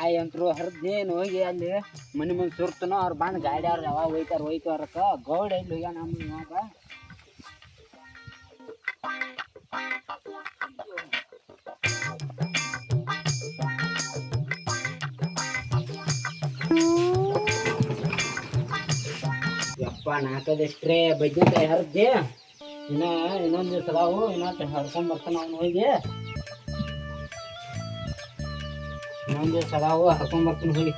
ನಾಯಿ ಅಂತರು ಹರಿದೇನು ಹೋಗಿ ಅಲ್ಲಿ ಮನೆ ಮುಂದೆ ಸುರ್ತನೋ ಅವ್ರು ಬಂದು ಗಾಡಿ ಅವ್ರು ಯಾವಾಗ ಹೋಯ್ತಾರಕ್ಕ ಗೌಡ ಎಲ್ಲಿ ಹೋಗ್ಯ ನಮ್ಮ ಇವಾಗ ಯಪ್ಪ ನಾಲ್ಕದೆಷ್ಟ್ರೆ ಬಜ್ನೆಕಾಯಿ ಹರಿದ್ದೆ ಇನ್ನೊಂದು ದಿವಸ ಅದಾವು ಇನ್ನೊಂದು ಹರ್ಕೊಂಡ್ ಬರ್ತಾನ ಅವ್ನು ಹೋಗಿ ಇನ್ನೊಂದು ದಿವಸ ಅದಾವು ಹರ್ಕೊಂಡ್ ಬರ್ತಾನೆ ಹೋಗಿ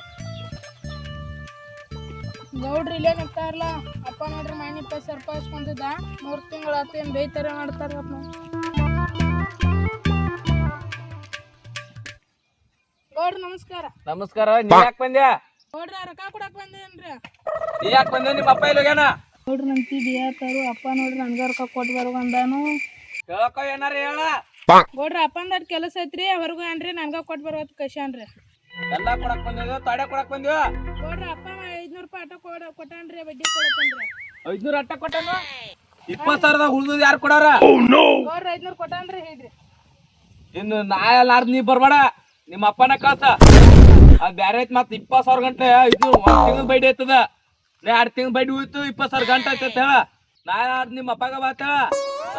ಗೌಡ್ರಿ ಇಲ್ಲೇ ನಿಂತಾರಲ್ಲ ಅಪ್ಪ ನೋಡ್ರಿ ಮನೆ ಸರ್ಪಾಯಿಸ್ಕೊಂತಿದ್ದ 3 ತಿಂಗಳು ಆತು ಏನು ಬೇಯ್ತಾರೆ ಮಾಡ್ತಾರಪ್ಪ ಗೌಡ್ರಿ ನಮಸ್ಕಾರ. ನಮಸ್ಕಾರ. ನೀ ಯಾಕೆ ಬಂದ್ಯಾ? ಗೌಡ್ರ ರೊಕ್ಕ ಕೊಡಕ್ ಬಂದೇನ್ರಿ. ನೀ ಯಾಕೆ ಬಂದೆ? ನಿಮ್ಮ ಅಪ್ಪ ಇಲ್ಲಿ ಹೋಗ್ಯಾನ? ಗೌಡ್ರಿ ನಂತಿದ್ ಹೇಳ್ತಾರು ಅಪ್ಪ ನೋಡ್ರಿ ನನ್ಗ ರೊಕ್ಕ ಕೊಟ್ಟು ಬರುವಂದಾನು ಹೇಳಕ್ಕ ಏನಾರ ಹೇಳ. ಗೌಡ್ರ ಅಪ್ಪಂದ ಕೆಲಸ ಐತ್ರಿ ಹೊರಗು ಏನ್ರಿ ನನ್ಗ ಕೊಟ್ಟು ಬರುವತ್ ಕಶ್ಯಾನ್ರಿ. ಎಲ್ಲಾ ಕೊಡಕ್ ಬಂದಿದ್ವ ತಾಡೆ ಕೊಡಕ್ ಬಂದಿವ. ಗೌಡ್ರ ಅಪ್ಪ 500 ರೂಪಾಯಿ ಆಟ ಕೊಟ್ಟಾನ್ರಿ ಬಡ್ಡಿ ಕೊಡತ್ತನ್ರಿ. 500 ಅಟ್ಟ ಕೊಟ್ಟಾನು? 20,000 ಉಳ್ದದ್ ಯಾರು ಕೊಡಾರ? ಗೌಡ್ರ 500 ಕೊಟ್ಟಾನ್ರಿ ಹೇಳ್ರಿ. ಇನ್ನು ನಾಳೆ ನೀ ಬರ್ಬೇಡ, ನಿಮ್ಮ ಅಪ್ಪನ ಕಳ್ಸ. ಅದ್ ಬ್ಯಾರೆ ಐತ್ ಮತ್ 20,000 ಗಂಟೆ 500 1 ತಿಂಗಳ ಬೈಡಿ ಐತದ. 2 ತಿಂಗಳ ಬೈಡಿ ಹೋಯ್ತು 20,000 ಗಂಟೆ ಐತೆ ಹೇಳ. ನಾಳೆ ನಿಮ್ಮ ಅಪ್ಪಗ ಬಾತ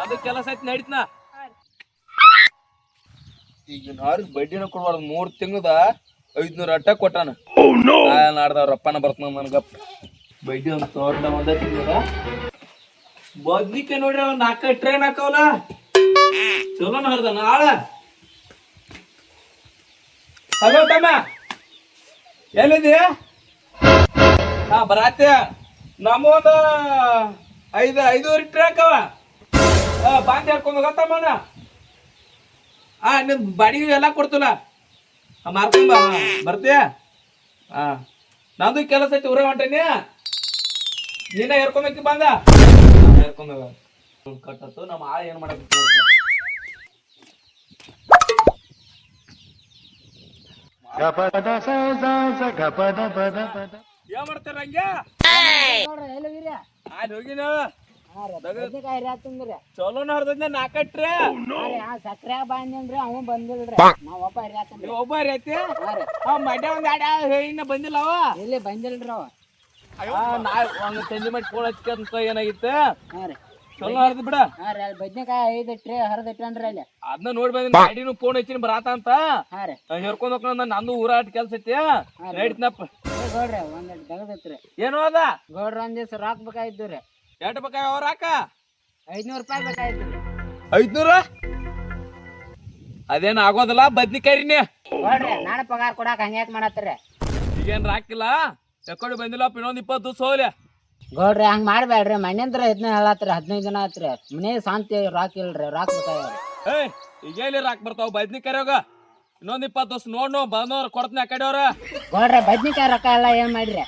ಅದು ಕೆಲಸ ಐತಿ ನಡೀತ್ನ. ಈಗ ನಾರಿಗೆ ಬಡ್ಡಿನ ಕೊಡ್ಬಾರ್ದು. 3 ತಿಂಗಳದ 500 ಅಟ್ಟ ಕೊಟ್ಟಾನ. ನಾಡ್ದವ್ರ ಅಪ್ಪನ ಬರ್ತಾನ ನನ್ಗಪ್ಪ ಬಡ್ಡಿ ಒಂದು ತೋಟ ಒಂದ ತಿಂಗಳದ ಬದ್ನಿಕೆ ನೋಡ್ರಿ ಒಂದ್ 4 ಟ್ರೈನ್ ಹಾಕವಲ್ಲ ಚಲೋ ನಾಡ್ದ ನಾಳ. ಹಲೋ ತಮ್ಮ, ಎಲ್ಲಿದ್ದೀಯ? ಹಾ ಬರಾತ್ಯ. ನಮ್ಮ ಒಂದು 5 ಟ್ರ್ಯಾಕ್ ಅವ ಬಾಂಧಿ ಹಾಕೊಂಡ್ ಹೋಗತ್ತಮ್ಮನ. ನಿಮ್ ಬಾಡಿಗೆ ಎಲ್ಲ ಕೊಡ್ತಲ್ಲ ಮಾರ್ಕೊಂಬ ಬರ್ತೀಯ? ನಂದು ಕೆಲಸ ಐತಿ ಊರ ಹೊಂಟೇನಿ. ನೀನ ಹೇರ್ಕೊಂಬೇಕಿ ಬಂದ ಹೇರ್ಕೊಂಬ ಕಟ್ಟತ್ತು. ನಮ್ಮ ಆಳ ಏನ್ ಮಾಡಕ್ ಏನ್ ಮಾಡ್ತಾರ ಹಂಗೆ? ಅಲ್ಲಿ ಹೋಗಿನ ಚಲೋ ಹರ್ದ 4 ಟ್ರೇ ಸಕ್ರೆ ಬಂದ್ರಿ ಅವ ಬಂದಿಲ್ರಿ. ನಾವ್ ಒಬ್ಬ ಒಬ್ಬ ಹರಿಯತಿ ಮಡ್ಯ ಒಂದ್ 2 ಇನ್ನ ಬಂದಿಲ್ಲ ಅವ. ಇಲ್ಲಿ ಬಂದಿಲ್ರಿ ಅವ. ಒಂದ್ ಸಂಜೆ ಮಾಡಿ ಫೋನ್ ಹಚ್ಕಂತ ಏನಾಗಿತ್ತು ಚಲೋ ಹರ್ದ್ ಬಿಡ. ಬದ್ನೆಕಾಯಿ 5 ಟ್ರೇ ಹರಿದಿಟ್ಟನ್ರಿ ಅಲ್ಲಿ. ಅದನ್ನ ನೋಡಿ ಬಂದಿನಿ. ಗಾಡಿನೂ ಫೋನ್ ಹಚ್ಚಿನ ಬರಾತ ಅಂತ ಹೇರ್ಕೊಂಡ್ ಹೋಗ್ಕೊಂಡ್ ನಂದು ಊರಾಟ ಕೆಲ್ಸ ಐತಿ ನಡೀತ್ನಪ್ಪ. ಗೌಡ್ರಿ ಒಂದ್ ತೆಗದೈತ್ರಿ. ಏನು ಅದ? ಗೌಡ್ರ ಒಂದ್ ದಿವ್ಸ ರಾಕ್ ಬೇಕಾಗಿದ್ರಿ. ಎಷ್ಟು ಬೇಕಾಗ ಅವ್ರ ಹಾಕ? 500 ರೂಪಾಯಿ ಬೇಕಾಗಿತ್ರಿ. 500? ಅದೇನ್ ಆಗೋದಿಲ್ಲ. ಬದ್ನಿಕಾಯಿನೇ ಗೌಡ್ರಿ ನಾಳೆ ಪಗಾರ ಕೊಡಾಕ ಹಂಗ್ಯಾಕ್ ಮಾಡತ್ರಿ? ಈಗೇನ್ ರಾಕಿಲ್ಲ ಎಕಡೆ ಬಂದಿಲ್ಲ. ಇನ್ನೊಂದ್ 20 ದಿವಸ ಹೋಗ್ಲಿ. ಗೌಡ್ರಿ ಹಂಗ್ ಮಾಡ್ಬೇಡ್ರಿ. ಮನೆಂದ್ರ ಇದನ್ನ ಹೇಳತ್ರಿ 15 ದಿನ ಆತ್ರಿ. ಮನೆ ಶಾಂತಿ ರಾಕ್ ಇಲ್ರಿ. ರಾಕ್ ಬೇಕಾಗ್ರಿ. ಈಗ ಎಲ್ಲಿ ರಾಕ್ ಬರ್ತಾವ? ಬದ್ನಿಕಾಯಿ ಹೋಗ ಇನ್ನೊಂದ್ 20 ದಿವಸ ನೋಡ್ ಬಂದವ್ರ ಕೊಡ್ತೀನಿ ಆ ಕಡೆ ಅವ್ರ. ಗೌಡ್ರಿ ಬದ್ನಿಕಾಯಿ ರೊಕ್ಕ ಎಲ್ಲ ಏನ್ ಮಾಡ್ರಿ?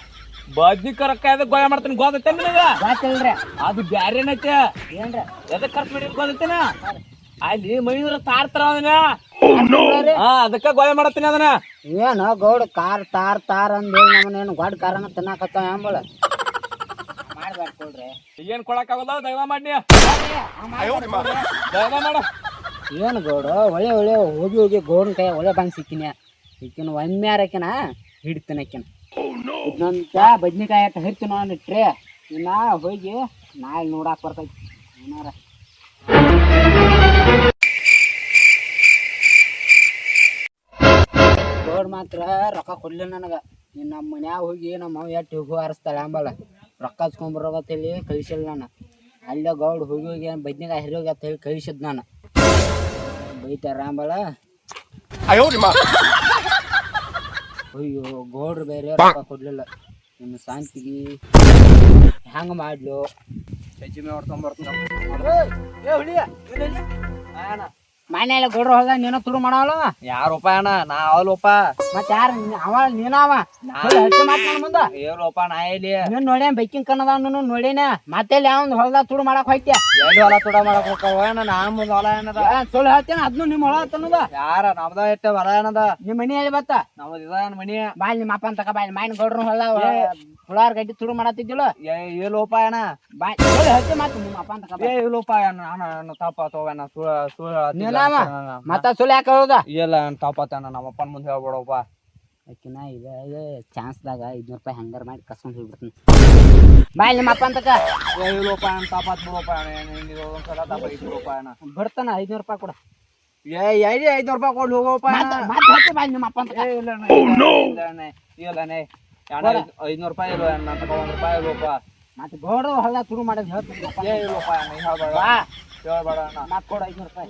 ಬದ್ನಿಕಾಯಿ ರೊಕ್ಕ ಎದಕ್ ಗೋಯ ಮಾಡ್ತೀನಿ ಗೊತ್ತೈತೆ ನಿನಗ? ಗೊತ್ತಿಲ್ರಿ. ಅದು ಬ್ಯಾರೆ ಏನೈತೆ ಏನ್ರಿ ಎದಕ್ ಖರ್ಚು ಮಾಡಿ ಗೊತ್ತೈತೇನ? ಅಲ್ಲಿ ಮೈನೂರ ತಾರ್ತಾರ ಅದನ್ನ. ಅದಕ್ಕ ಗೋಯ ಮಾಡತ್ತೀನಿ ಅದನ್ನ. ಏನು ಗೌಡ ಕಾರ್ ತಾರ್ ಅಂದೇಳಿ ನಮ್ಮನೇನು ಗೊಡ್ಡ ಕಾರನ ತಿನ್ನಾಕತ್ತ ಅಂಬಳ ಮಾಡ್ಬೇಡ್ಕೊಳ್ರಿ. ಏನ್ ಕೊಡಕ್ಕಾಗಲ್ಲ ದಯವ ಮಾಡಿ ದಯವ ಮಾಡ. ಏನು ಗೌಡ ಒಳ್ಳೆ ಹೋಗಿ ಗೌಡನ ಕೈ ಒಳ್ಳೆ ಬಂದ್ ಸಿಕ್ಕಿನ ಈಕಿನ ಒಮ್ಮ್ಯಾರಕಿನ ಹಿಡಿತೀನಕಿನ. ಇದೊಂದ ಬದ್ನಿಕಾಯಿ ಅಟ್ಟ ಹರಿತೀನೋ ಟ್ರೇ ಇನ್ನ ಹೋಗಿ ನಾಳೆ ನೋಡಾಕ್ ಬರ್ತೈತಿ ಏನಾರ. ಗೌಡ್ ಮಾತ್ರ ರೊಕ್ಕ ಕೊಡ್ಲಿಲ್ಲ ನನಗ. ನೀನ್ ನಮ್ಮ ಮನ್ಯಾಗ ಹೋಗಿ ನಮ್ಮ ಎಟ್ಟು ಹೋಗು ಹರಿಸ್ತಾಳೆ ಅಂಬಲ್ಲ ರೊಕ್ಕ ಹಚ್ಕೊಂಬರೋಗತ್ತ ಹೇಳಿ ಕಳಿಸಿಲ್ಲ ನಾನು. ಅಲ್ಲೇ ಗೌಡ್ ಹೋಗಿ ಬದ್ನಿಕಾಯಿ ಹರಿಯೋಗಿ ಅಂತ ಹೇಳಿ ಕಳಿಸಿದ್ ನಾನು. ಬೈತಾರ ಅಂಬಲ್ಲ. ಅಯ್ಯೋ ಗೌಡ್ರು ಬೇರೆ ರೊಕ್ಕ ಕೊಡ್ಲಿಲ್ಲ. ನಿಮ್ಮ ಶಾಂತಿಗೆ ಹೆಂಗ ಮಾಡ್ಲು? ಸಜ್ಜಿಮೆ ಹೊಡ್ಕೊಂಬರ್ತೀನಿ. ಮನೆಯಲ್ಲ ಗೌಡ್ರು ಹೋದ ನೀನೋ ತುಡು ಮಾಡವಲ್ಲ. ಯಾರಪ್ಪ ಅಣ್ಣ? ನಾ ಅವಲಪ್ಪ. ಮತ್ ಯಾರ ಅವ ನೀನವ ಮುಂದ ಏನಪ್ಪ ನಾ ಎಲ್ಲಿ ನೀನ್ ನೋಡ್ಯ ಬೈಕಿಂಗ್ ಕನ್ನದ ನೋಡೇನ ಮತ್ತೆ ಯಾವಂದ್ ಹೊಲದಾಗ ತುಡು ಮಾಡಕ್ ಹೋಯ್ತ್ಯ? ಎಲ್ಲಿ ಹೊಲ ತುಡ ಮಾಡಕ್ ಹೋಗ್ತಾವ? ನಾ ಮುಂದ್ ಹೊಲ ಏನದ ಸುಳ್ಳು ಹೇಳ್ತೇನ ಅದ್ನು ನಿಮ್ ಹೊಲ ಅಂತನದ. ಯಾರ ನಮ್ದ ಇಟ್ಟ ಹೊಲ ಏನದ? ನಿಮ್ ಮನಿ ಹೇಳಿ ಬತ್ತ ನಮ್ದ ಇದ ಮನಿ. ಬಾಯ್ ನಿಮ್ಮ ಅಪ್ಪನ್ ತಕ ಬಾಯ್ ಮಾಯಿನ ಗೌಡ್ರ ಹೊಲ ಹುಳಾರ್ ಗಡ್ಡಿ ತುಡು ಮಾಡತ್ತಿದ್ದಿಲ್ಲ. ಏಲೋಪ ಅಣ್ಣ ಬಾಯ್ ಸುಳ್ಳು ಹೇಳ್ತೇ ಮತ್ತ ನಿಮ್ಮ ಅಪ್ಪನ್ ತಕ ಏಲೋಪ ಅಣ್ಣ ತಪ್ಪ ತಗೋಣ ಮತ್ತ ಸುಳ್ಳು ಯಾಕೆ ಹೇಳುದ? ಇಲ್ಲ ತಪ್ಪತ್ತ ನಮ್ಮಪ್ಪನ ಮುಂದೆ ಹೇಳ್ಬೇಡಪ್ಪ. ಆಕಿನ ಇದು ಚಾನ್ಸ್ದಾಗ 500 ರೂಪಾಯಿ ಹಂಗಾರ ಮಾಡಿ ಕಸ್ಕೊಂಡು ಹೋಗ್ಬಿಡ್ತೀನಿ. ಬಾಯ್ ನಿಮ್ಮ ಅಪ್ಪ ಅಂತಕ ಇಲ್ಲಪ್ಪ ಅಣ್ಣ ತಾಪಾತ್ ಬಿಡಪ್ಪ ಅಣ್ಣ ಒಂದ್ಸಲ ತಾಪ 500 ರೂಪಾಯಿ ಅಣ್ಣ ಬರ್ತಾನ 500 ರೂಪಾಯಿ ಕೊಡ. 500 ರೂಪಾಯಿ ಕೊಟ್ಟು ಹೋಗಪ್ಪ ಮತ್ತೆ ಹೇಳ್ತೀನಿ ಬಾಯ್ ನಿಮ್ಮ ಅಪ್ಪ ಅಂತ. ಇಲ್ಲ ಅಣ್ಣ 500 ರೂಪಾಯಿ ಇಲ್ಲ ಅಣ್ಣ ಅಂತ 1 ರೂಪಾಯಿ ಇಲ್ಲಪ್ಪ ಮತ್ತೆ ಗೋಡ ಹೊಲ ಶುರು ಮಾಡೋದು ಹೇಳ್ತೀನಿ. ಇಲ್ಲಪ್ಪ ಅಣ್ಣ ಹೇಳ್ಬೇಡ ಬಾ ಹೇಳ್ಬೇಡ ಅಣ್ಣ ಮತ್ತೆ ಕೊಡ 500 ರೂಪಾಯಿ.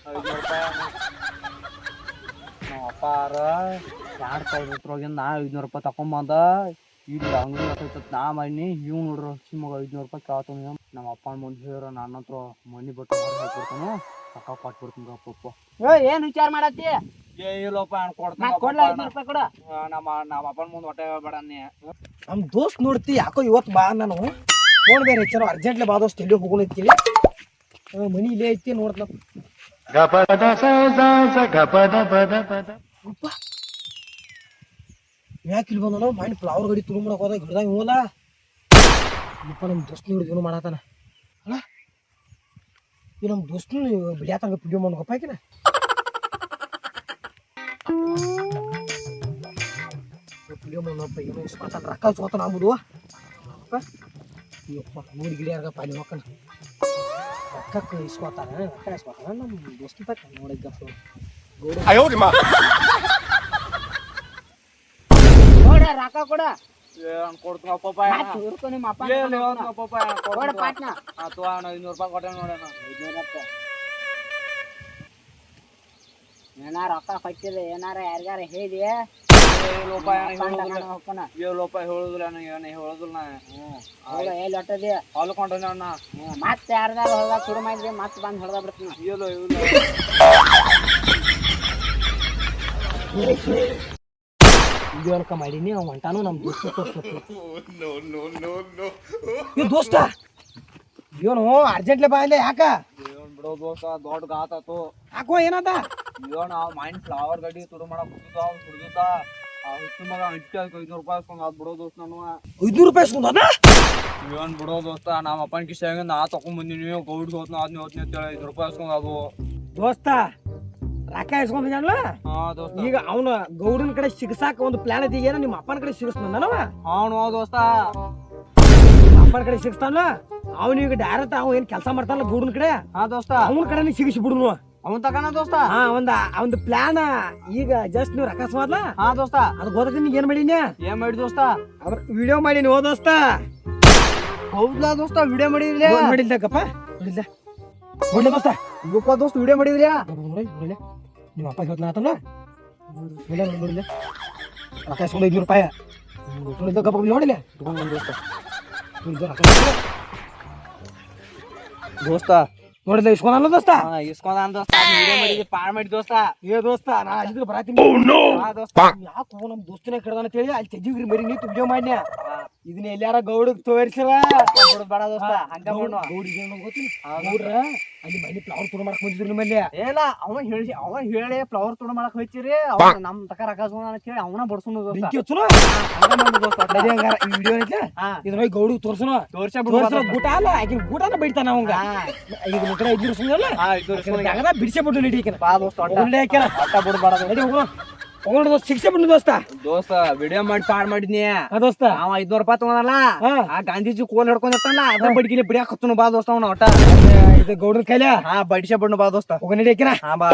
500 ರೂಪಾಯಿ ಅಣ್ಣ ನಮ್ಮ ಅಪ್ಪಾರ 2,000 ನಾ 500 ರೂಪಾಯಿ ತಕೊಂಬಂದ ಇಲ್ಲಿ ಅಂಗಡಿ ಹತ್ತೈತತ್ ನಾ ಮಾಡಿ ಇವ್ ನೋಡ್ರ ಮಗ 500 ರೂಪಾಯಿ ಕೇಳ್ತಾನ. ನಮ್ಮ ಅಪ್ಪನ ಮುಂದೆ ಹೇಳ್ರ ನನ್ನ ಹತ್ರ ಮನಿ ಬಟ್ಟು ಹೊರ ಹಾಕ್ಬಿಡ್ತಾನು ರೊಕ್ಕ ಕೊಟ್ಬಿಡ್ತೀನಿ ಗಪ್ಪ. ಏನ್ ವಿಚಾರ ಮಾಡತ್ತಿ? ಇಲ್ಲಪ್ಪ ಅಣ್ಣ ಮತ್ತೆ ಕೊಡ್ಲ 500 ರೂಪಾಯಿ ಕೊಡ. ನಮ್ಮ ಅಪ್ಪನ ಮುಂದೆ ಹೊಟ್ಟೆ ಹೇಳ್ಬೇಡ ನೀ. ನಮ್ಮ ದೋಸ್ತ್ ನೋಡ್ತಿ ಯಾಕೋ ಇವತ್ತು ಬಾ ನಾನು ಫೋನ್ ಬೇರೆ ಹೆಚ್ಚಾರ ಅರ್ಜೆಂಟ್ಲಿ ಬಾ ದೋಸ್ತ್ ಎಲ್ಲಿ ಹೋಗೋಣ ಐತಿ ಮನಿ ಇಲ್ಲೇ ಐತಿ ನೋಡ್ತ ಯಾಕೆ ಇಲ್ಲಿ ಬಂದ ಮೈಂಡ್ ಫ್ಲವರ್ ಗಡಿ ತುಳು ಮಾಡಕ್ ಹೋದಾಗ ಹಿಡ್ದಾಗ ಹೋಗಲ್ಲ ಇಪ್ಪ ನಮ್ಮ ದೋಸ್ತ್ ಹಿಡಿದು ಏನು ಮಾಡತ್ತಾನ ಅಲ್ಲ ಈ ನಮ್ಮ ದೋಸ್ತ್ ಬಿಡಿಯಾತಂಗ ವಿಡಿಯೋ ಮಾಡ್ಬೇಕಪ್ಪ ಆಕಿನ ವಿಡಿಯೋ ಮಾಡೋಪ್ಪ ಏನೋ ಇಸ್ಕೊತಾನ ರೊಕ್ಕ ಇಸ್ಕೊತಾನ ಅಂಬುದು ಅಪ್ಪ ನೋಡಿ ಗಿಡಿಯಾರ್ಗಪ್ಪ ಅಲ್ಲಿ ಮಕ್ಕಳ ರೊಕ್ಕಕ್ಕೆ ಇಸ್ಕೊತಾನ ರೊಕ್ಕ ಇಸ್ಕೊತಾನ ನಮ್ಮ ದೋಸ್ತ ತಕ್ಕ ನೋಡಿದ್ದ ನೋಡ ರೊಕ್ಕ ಕೊಡ. ಕೊಡ್ತೀನಪ್ಪ ಮತ್ತೆ ಇರ್ಕೊ ನಿಮ್ಮ ಅಪ್ಪ ಕೊಡ ಪಾಟ್ನ. 500 ರೂಪಾಯಿ ಕೊಟ್ಟೆ ನೋಡೋಣ. 500 ರೂಪಾಯಿ ಏನಾರ ರೊಕ್ಕ ಕೊಟ್ಟಿಲ್ಲ ಏನಾರ ಯಾರಿಗಾರ ಹೇಳಿ 7 ರೂಪಾಯಿ ಹೇಳುದಿಲ್ಲ ಹೇಳುದಿಲ್ಲ ಎಲ್ಲಿ ಹೊಟ್ಟದಿ ಹೊಲ್ಕೊಂಡ ಅಣ್ಣ ಮತ್ತೆ ಯಾರ್ದಾರ ಹೊಲ್ದಾಗ ಶುರು ಮಾಡಿದ್ರಿ ಮತ್ತೆ ಬಂದು ಹೊಡೆದ ಬಿಡ್ತೀನಿ. ವಿಡಿಯೋ ಅನ್ಕ ಮಾಡೀನಿ ಅವ್ ಹೊಂಟಾನು ನಮ್ಮ ದೋಸ್ತ ತೋರ್ಸ್ಲತ್ತಿ ದೋಸ್ತ ಇವನು ಅರ್ಜೆಂಟ್ಲಿ ಬಾ ಇಲ್ಲ ಯಾಕ ಬಿಡೋ ದೋಸ್ತ ದೊಡ್ಡ ಗಾತಾತು ಯಾಕೋ ಏನದ ಇವನ್ ಮೈಂಡ್ ಫ್ಲವರ್ ಗಡಿ ತುಡು ಮಾಡಕ್ ಹುಡುಗಿದ್ದ ಹುಟ್ಟು ಮಗ 500 ರೂಪಾಯಿ ಇಸ್ಕೊಂಡ್ ಅದ್ ಬಿಡೋ ದೋಸ್ತ ನಾನು 500 ರೂಪಾಯಿ ಇಸ್ಕೊಂಡ ಇವನ್ ಬಿಡೋ ದೋಸ್ತ ನಮ್ಮ ಅಪ್ಪನ ಕಿಶಾಗ ನಾ ತಕೊಂಡ್ ಬಂದಿನಿ ಗೌಡ್ಗೆ ಹೋತ್ನ 500 ರೂಪಾಯಿ ಇಸ್ಕೊಂಡ್ ಅದು ದೋಸ್ತ ರೊಕ್ಕ ಇಸ್ಕೊಂಡ್ ಹಾ ದೋಸ್ತ ಈಗ ಅವನ ಗೌಡನ ಕಡೆ ಸಿಗಸಾಕ ಒಂದು ಪ್ಲಾನ್ ಐತಿ ಏನ ನಿಮ್ಮ ಅಪ್ಪನ ಕಡೆ ಸಿಗಿಸ್ತಾನವ ಅವನು ದೋಸ್ತ ನಿಮ್ಮ ಅಪ್ಪನ ಕಡೆ ಸಿಗಿಸ್ತಾನ ಅವನಿಗೆ ಡೈರೆಕ್ಟ್ ಅವ ಏನ್ ಕೆಲಸ ಮಾಡ್ತಾನಲ್ಲ ಗೌಡನ ಕಡೆ ಹಾ ದೋಸ್ತ ಅವನ ಕಡೆ ಸಿಗಿಸಿ ಬಿಡುನು ಅವನ್ ತಕನ ದೋಸ್ತ ಹಾ ಒಂದು ಪ್ಲಾನ್ ಈಗ ಜಸ್ಟ್ ನೀವು ರೊಕ್ಕ ಸ್ಮಾದ್ಲ ಹಾ ದೋಸ್ತ ಅದು ಗೊತ್ತ ನೀಗ ಏನ್ ಮಾಡೀನಿ ಏನ್ ಮಾಡಿ ದೋಸ್ತ ಅವ್ರ ವಿಡಿಯೋ ಮಾಡೀನಿ ಓ ದೋಸ್ತ ಹೌದಾ ದೋಸ್ತ ವಿಡಿಯೋ ಮಾಡಿದ್ರಿ ಮಾಡಿಲ್ದಕ್ಕಪ್ಪ ನೋಡಿಲ್ಲ ನೋಡ್ಲಿ ದೋಸ್ತ ಇವಪ್ಪ ದೋಸ್ತ ವಿಡಿಯೋ ಮಾಡಿದ್ರಿ ನೋಡಿಲ್ಲ ನಿಮ್ಮ ಅಪ್ಪ ಹೇಳ್ತಾನ ಆತಲ್ಲ ನೋಡಿಲ್ಲ ರೊಕ್ಕ ಇಸ್ಕೊಂಡು 500 ರೂಪಾಯಿ ನೋಡಿದ್ದಕ್ಕಪ್ಪ ನೋಡಿಲ್ಲ ದೋಸ್ತ ನೋಡಿಲ್ಲ ಇಸ್ಕೊಂಡ ದೋಸ್ತ ಇಸ್ಕೊಂಡ್ ದೋಸ್ತ ವಿಡಿಯೋ ಮಾಡಿದ್ರಿ ಪಾರ್ ಮಾಡಿ ದೋಸ್ತ ಏ ದೋಸ್ತ ನಾ ಅಲ್ಲಿದ್ರೆ ಬರಾತೀನಿ ದೋಸ್ತ ಯಾಕೋ ನಮ್ ದೋಸ್ತನ ಕಡ್ದಾನ ಅಂತ ಹೇಳಿ ಅಲ್ಲಿ ತೆಜಿಗ್ರಿ ಮರಿ ನೀ ವಿಡಿಯೋ ಮಾಡ್ನ್ಯಾ ಇದನ್ನ ಎಲ್ಲಾರ ಗೌಡಗ್ ತೋರಿಸಿರ ಬೇಡ ದೋಸ್ತ ಹಂಗ ಮಾಡು ಗೌಡಿಗೆ ಗೊತ್ತಿಲ್ಲ ಗೌಡ್ರ ಅಲ್ಲಿ ಮನೆ ಫ್ಲವರ್ ತುಡು ಮಾಡಕ್ ಬಂದಿದ್ರು ನಿಮ್ಮಲ್ಲಿ ಏನ ಅವ ಹೇಳಿ ಫ್ಲವರ್ ತುಡು ಮಾಡಕ್ ಹೋಯ್ತಿರಿ ಅವ ನಮ್ ತಕ ರಕಾಸೋಣ ಅಂತ ಹೇಳಿ ಅವನ ಬಡ್ಸೋಣ ದೋಸ್ತ ಬೆಂಕಿ ಹಚ್ಚುನು ಹಂಗ ಮಾಡು ದೋಸ್ತ ನಡಿ ಹಂಗಾರ ಈ ವಿಡಿಯೋ ಐತೆ ಇದನ್ನ ಹೋಗಿ ಗೌಡಿಗೆ ತೋರ್ಸುನು ತೋರ್ಸ ಗೂಟ ಅಲ್ಲ ಆಕಿನ ಗೂಟನ ಬೈತಾನ ಅವಂಗ ಈಗ ನಿನ್ ಕಡೆ 500 ಸುಮ್ಮಲ್ಲ ಬಿಡಿಸೇ ಬಿಟ್ಟು ನಡಿ ಬಾ ದೋಸ್ತ ಅಟ್ಟ ಬಿಡ್ಬಾರ ನಡಿ ಹೋಗೋಣ ಹೋಗೋಣ ದೋಸ್ತ ಶಿಕ್ಷೆ ಬಿಡು ದೋಸ್ತ ದೋಸ್ತ ವಿಡಿಯೋ ಮಾಡಿ ಪಾಡ್ ಮಾಡಿದ್ನಿ ದೋಸ್ತ ಅವ 500 ರೂಪಾಯಿ ತಗೊಂಡಲ್ಲ ಆ ಗಾಂಧೀಜಿ ಕೋಲ್ ಹಿಡ್ಕೊಂಡಿರ್ತಾನಲ್ಲ ಅದ ಬಡ್ಗಿಲಿ ಬಿಡಿಯಾಕ ಹತ್ತನು ಬಾ ದೋಸ್ತ ಅವನ ಒಟ್ಟ ಇದು ಗೌಡ್ರ ಕೈಲ ಹಾ ಬಡಿಸೇ ಬಿಡ್ನು ಬಾ ದೋಸ್ತ ಹೋಗ ನಡಿ ಹಾಕಿನ ಹಾ ಬಾ